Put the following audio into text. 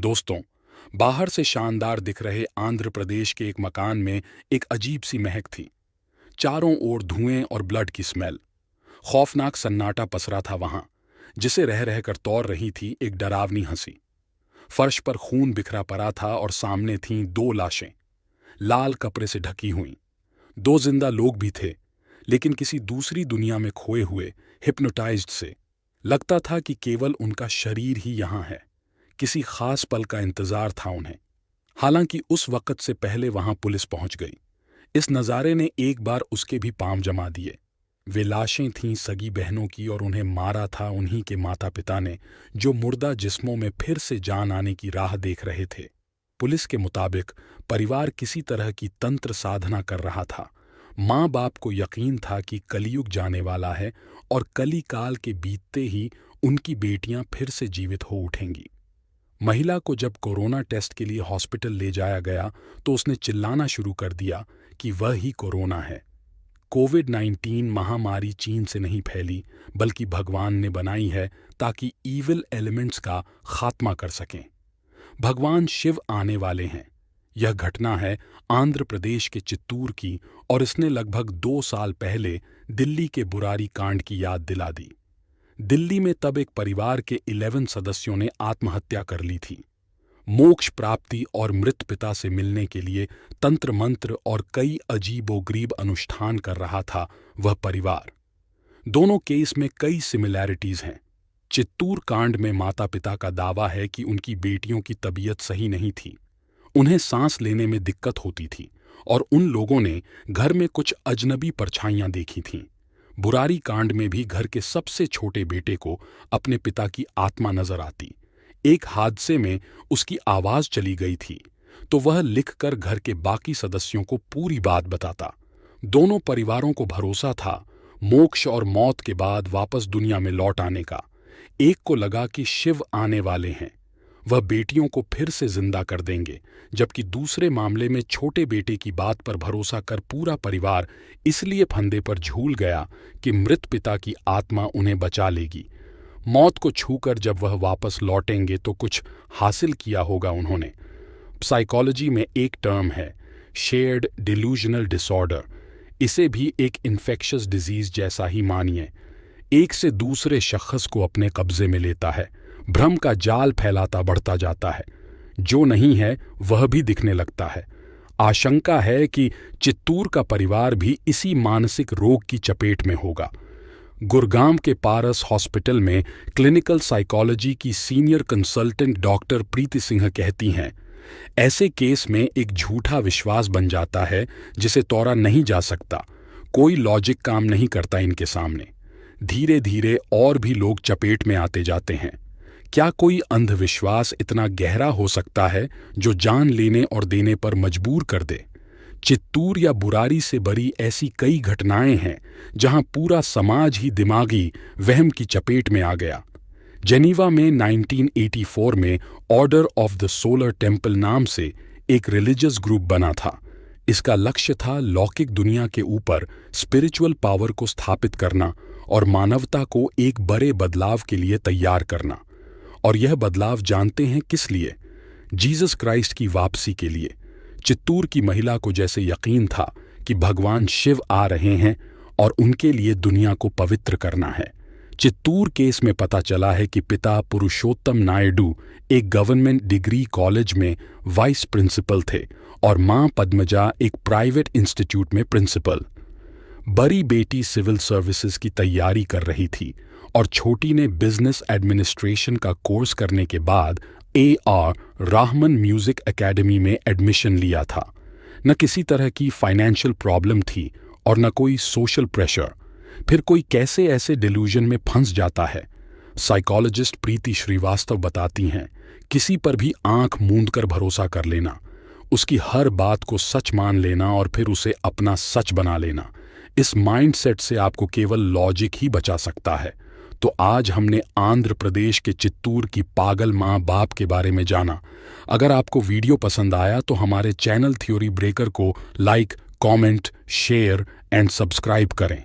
दोस्तों, बाहर से शानदार दिख रहे आंध्र प्रदेश के एक मकान में एक अजीब सी महक थी। चारों ओर धुएं और ब्लड की स्मेल। खौफनाक सन्नाटा पसरा था वहां, जिसे रह रहकर तौल रही थी एक डरावनी हंसी। फर्श पर खून बिखरा पड़ा था और सामने थीं दो लाशें, लाल कपड़े से ढकी हुई। दो जिंदा लोग भी थे, लेकिन किसी दूसरी दुनिया में खोए हुए, हिप्नोटाइज्ड से। लगता था कि केवल उनका शरीर ही यहां है। किसी खास पल का इंतजार था उन्हें। हालांकि उस वक्त से पहले वहां पुलिस पहुंच गई। इस नज़ारे ने एक बार उसके भी पांव जमा दिए। वे लाशें थीं सगी बहनों की और उन्हें मारा था उन्हीं के माता पिता ने, जो मुर्दा जिस्मों में फिर से जान आने की राह देख रहे थे। पुलिस के मुताबिक परिवार किसी तरह की तंत्र साधना कर रहा था। माँ बाप को यकीन था कि कलयुग जाने वाला है और कली काल के बीतते ही उनकी बेटियां फिर से जीवित हो उठेंगी। महिला को जब कोरोना टेस्ट के लिए हॉस्पिटल ले जाया गया तो उसने चिल्लाना शुरू कर दिया कि वह ही कोरोना है। कोविड-19 महामारी चीन से नहीं फैली, बल्कि भगवान ने बनाई है ताकि ईविल एलिमेंट्स का खात्मा कर सकें। भगवान शिव आने वाले हैं। यह घटना है आंध्र प्रदेश के चित्तूर की और इसने लगभग 2 साल पहले दिल्ली के बुरारी कांड की याद दिला दी। दिल्ली में तब एक परिवार के 11 सदस्यों ने आत्महत्या कर ली थी। मोक्ष प्राप्ति और मृत पिता से मिलने के लिए तंत्र मंत्र और कई अजीबोगरीब अनुष्ठान कर रहा था वह परिवार। दोनों केस में कई सिमिलैरिटीज हैं। चित्तूर कांड में माता पिता का दावा है कि उनकी बेटियों की तबीयत सही नहीं थी, उन्हें सांस लेने में दिक्कत होती थी और उन लोगों ने घर में कुछ अजनबी परछाइयां देखी थीं। बुरारी कांड में भी घर के सबसे छोटे बेटे को अपने पिता की आत्मा नजर आती। एक हादसे में उसकी आवाज चली गई थी, तो वह लिखकर घर के बाकी सदस्यों को पूरी बात बताता। दोनों परिवारों को भरोसा था मोक्ष और मौत के बाद वापस दुनिया में लौट आने का। एक को लगा कि शिव आने वाले हैं, वह बेटियों को फिर से जिंदा कर देंगे, जबकि दूसरे मामले में छोटे बेटे की बात पर भरोसा कर पूरा परिवार इसलिए फंदे पर झूल गया कि मृत पिता की आत्मा उन्हें बचा लेगी। मौत को छूकर जब वह वापस लौटेंगे तो कुछ हासिल किया होगा उन्होंने। साइकोलॉजी में एक टर्म है शेयर्ड डिल्यूजनल डिसऑर्डर। इसे भी एक इन्फेक्शियस डिजीज जैसा ही मानिए। एक से दूसरे शख्स को अपने कब्जे में लेता है, भ्रम का जाल फैलाता बढ़ता जाता है। जो नहीं है वह भी दिखने लगता है। आशंका है कि चित्तूर का परिवार भी इसी मानसिक रोग की चपेट में होगा। गुरगांव के पारस हॉस्पिटल में क्लिनिकल साइकोलॉजी की सीनियर कंसल्टेंट डॉक्टर प्रीति सिंह कहती हैं, ऐसे केस में एक झूठा विश्वास बन जाता है जिसे तोड़ा नहीं जा सकता। कोई लॉजिक काम नहीं करता इनके सामने। धीरे धीरे और भी लोग चपेट में आते जाते हैं। क्या कोई अंधविश्वास इतना गहरा हो सकता है जो जान लेने और देने पर मजबूर कर दे? चित्तूर या बुरारी से बरी ऐसी कई घटनाएं हैं जहां पूरा समाज ही दिमागी वहम की चपेट में आ गया। जेनीवा में 1984 में order of the solar temple नाम से एक रिलीजियस ग्रुप बना था। इसका लक्ष्य था लौकिक दुनिया के ऊपर स्पिरिचुअल पावर को स्थापित करना और मानवता को एक बड़े बदलाव के लिए तैयार करना। और यह बदलाव जानते हैं किस लिए? जीसस क्राइस्ट की वापसी के लिए। चित्तूर की महिला को जैसे यकीन था कि भगवान शिव आ रहे हैं और उनके लिए दुनिया को पवित्र करना है। चित्तूर केस में पता चला है कि पिता पुरुषोत्तम नायडू एक गवर्नमेंट डिग्री कॉलेज में वाइस प्रिंसिपल थे और मां पद्मजा एक प्राइवेट इंस्टीट्यूट में प्रिंसिपल। बड़ी बेटी सिविल सर्विसेज की तैयारी कर रही थी और छोटी ने बिजनेस एडमिनिस्ट्रेशन का कोर्स करने के बाद AR राहमन म्यूजिक एकेडमी में एडमिशन लिया था। न किसी तरह की फाइनेंशियल प्रॉब्लम थी और न कोई सोशल प्रेशर। फिर कोई कैसे ऐसे डिल्यूजन में फंस जाता है? साइकोलॉजिस्ट प्रीति श्रीवास्तव बताती हैं, किसी पर भी आंख मूंद कर भरोसा कर लेना, उसकी हर बात को सच मान लेना और फिर उसे अपना सच बना लेना, इस माइंडसेट से आपको केवल लॉजिक ही बचा सकता है। तो आज हमने आंध्र प्रदेश के चित्तूर की पागल माँ बाप के बारे में जाना। अगर आपको वीडियो पसंद आया तो हमारे चैनल थ्योरी ब्रेकर को like, comment, share and subscribe करें।